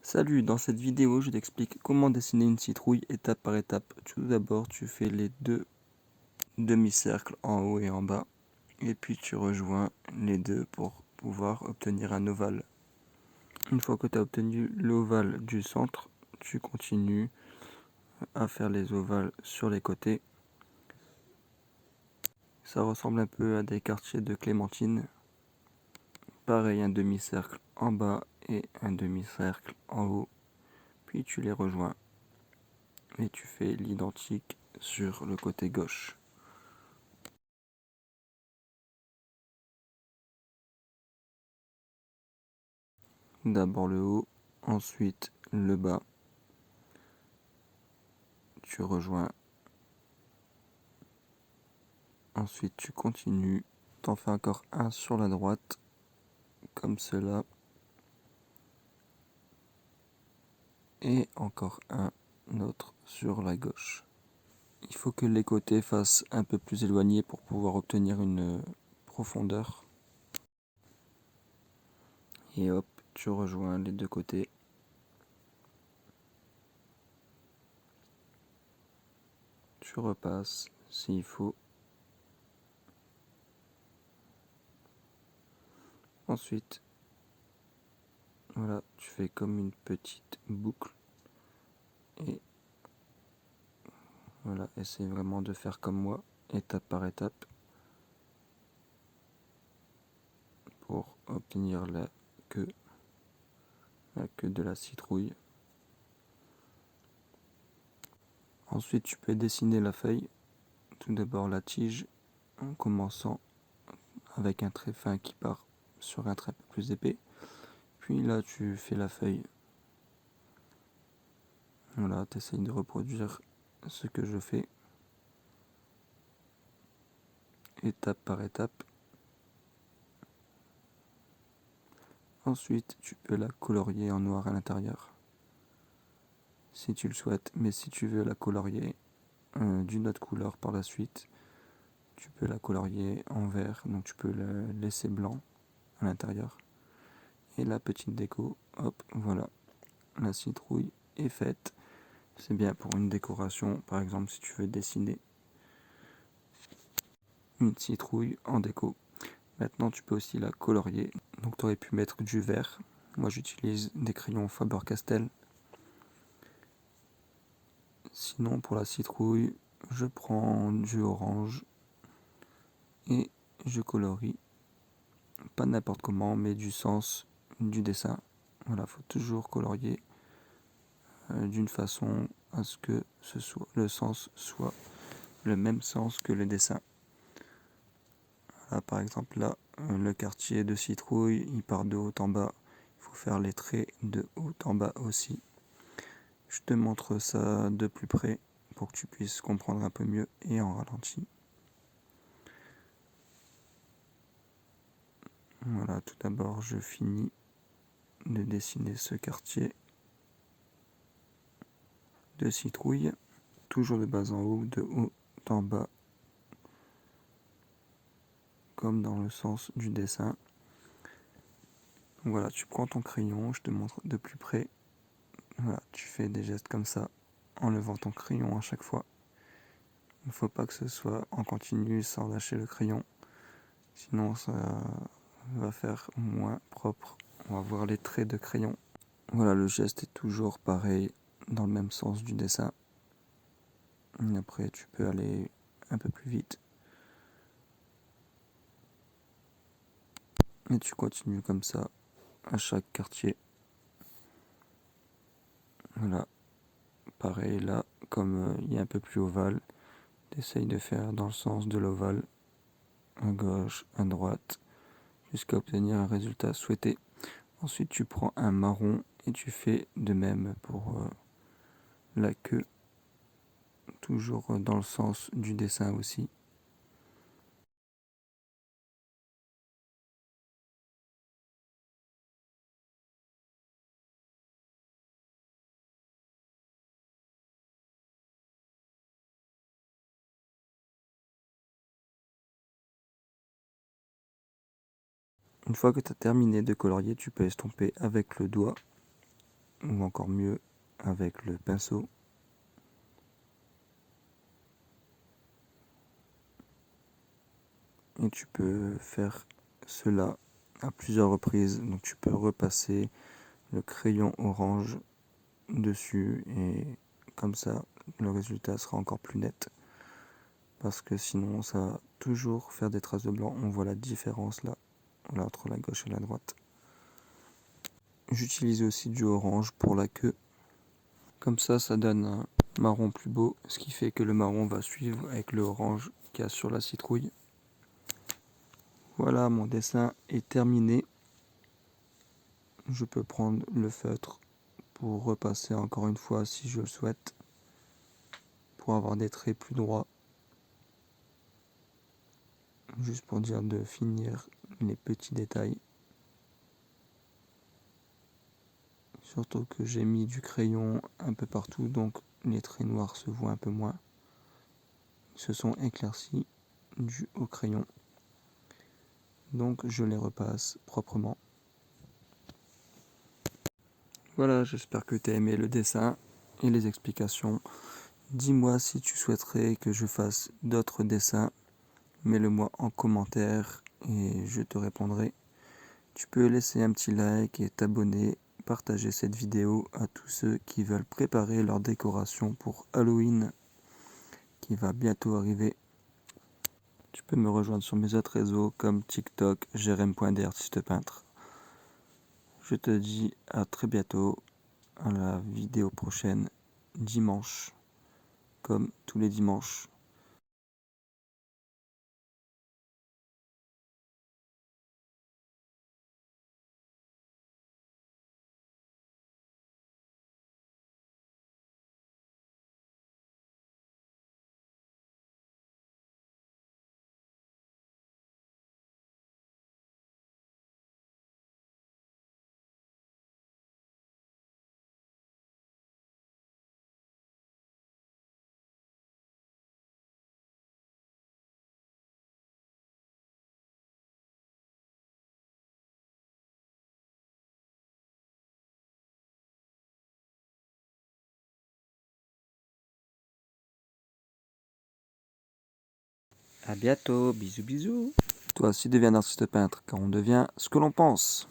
Salut, dans cette vidéo, je t'explique comment dessiner une citrouille étape par étape. Tout d'abord, tu fais les deux demi-cercles en haut et en bas, et puis tu rejoins les deux pour pouvoir obtenir un ovale. Une fois que tu as obtenu l'ovale du centre, tu continues à faire les ovales sur les côtés. Ça ressemble un peu à des quartiers de clémentine. Pareil, un demi-cercle en bas et un demi-cercle en haut, puis tu les rejoins. Et tu fais l'identique sur le côté gauche. D'abord le haut, ensuite le bas. Tu rejoins. Ensuite tu continues. T'en fais encore un sur la droite, comme cela. Et encore un autre sur la gauche. Il faut que les côtés fassent un peu plus éloignés pour pouvoir obtenir une profondeur. Et hop, tu rejoins les deux côtés. Tu repasses s'il faut. Ensuite, voilà, tu fais comme une petite boucle. Et voilà, essaie vraiment de faire comme moi, étape par étape, pour obtenir la queue de la citrouille. Ensuite, tu peux dessiner la feuille. Tout d'abord la tige, en commençant avec un trait fin qui part sur un trait un peu plus épais. Puis là, tu fais la feuille. Voilà, tu essayes de reproduire ce que je fais, étape par étape. Ensuite, tu peux la colorier en noir à l'intérieur, si tu le souhaites. Mais si tu veux la colorier d'une autre couleur par la suite, tu peux la colorier en vert, donc tu peux le laisser blanc à l'intérieur. Et la petite déco, hop, voilà, la citrouille est faite. C'est bien pour une décoration, par exemple si tu veux dessiner une citrouille en déco. Maintenant tu peux aussi la colorier, donc tu aurais pu mettre du vert. Moi j'utilise des crayons Faber-Castell. Sinon pour la citrouille, je prends du orange et je colorie, pas n'importe comment, mais du sens du dessin. Voilà, faut toujours colorier d'une façon à ce que le sens soit le même sens que le dessin. Là, par exemple, là, le quartier de citrouille, il part de haut en bas. Il faut faire les traits de haut en bas aussi. Je te montre ça de plus près pour que tu puisses comprendre un peu mieux et en ralenti. Voilà, tout d'abord, je finis de dessiner ce quartier de citrouille, toujours de bas en haut, de haut en bas, comme dans le sens du dessin. Voilà, tu prends ton crayon, je te montre de plus près. Voilà, tu fais des gestes comme ça, en levant ton crayon à chaque fois. Il ne faut pas que ce soit en continu sans lâcher le crayon, sinon ça va faire moins propre. On va voir les traits de crayon. Voilà, le geste est toujours pareil, dans le même sens du dessin. Et après, tu peux aller un peu plus vite. Et tu continues comme ça à chaque quartier. Voilà, pareil là, comme il est un peu plus ovale, tu essayes de faire dans le sens de l'ovale, à gauche, à droite, jusqu'à obtenir un résultat souhaité. Ensuite, tu prends un marron et tu fais de même pour la queue, toujours dans le sens du dessin aussi. Une fois que tu as terminé de colorier, tu peux estomper avec le doigt. ou encore mieux avec le pinceau. Et tu peux faire cela à plusieurs reprises. Donc tu peux repasser le crayon orange dessus et comme ça le résultat sera encore plus net. Parce que sinon ça va toujours faire des traces de blanc. On voit la différence là entre la gauche et la droite. J'utilise aussi du orange pour la queue. Comme ça donne un marron plus beau, ce qui fait que le marron va suivre avec le orange qu'il y a sur la citrouille. Voilà, mon dessin est terminé. Je peux prendre le feutre pour repasser encore une fois si je le souhaite, pour avoir des traits plus droits. Juste pour dire de finir les petits détails. Surtout que j'ai mis du crayon un peu partout, donc les traits noirs se voient un peu moins. Ils se sont éclaircis dû au crayon. Donc je les repasse proprement. Voilà, j'espère que tu as aimé le dessin et les explications. Dis-moi si tu souhaiterais que je fasse d'autres dessins. Mets-le-moi en commentaire et je te répondrai. Tu peux laisser un petit like et t'abonner, partager cette vidéo à tous ceux qui veulent préparer leur décoration pour Halloween qui va bientôt arriver. Tu peux me rejoindre sur mes autres réseaux comme TikTok, jerem.dartiste peintre. Je te dis à très bientôt à la vidéo prochaine, dimanche, comme tous les dimanches. À bientôt, bisous bisous. Toi aussi deviens un artiste peintre, car on devient ce que l'on pense.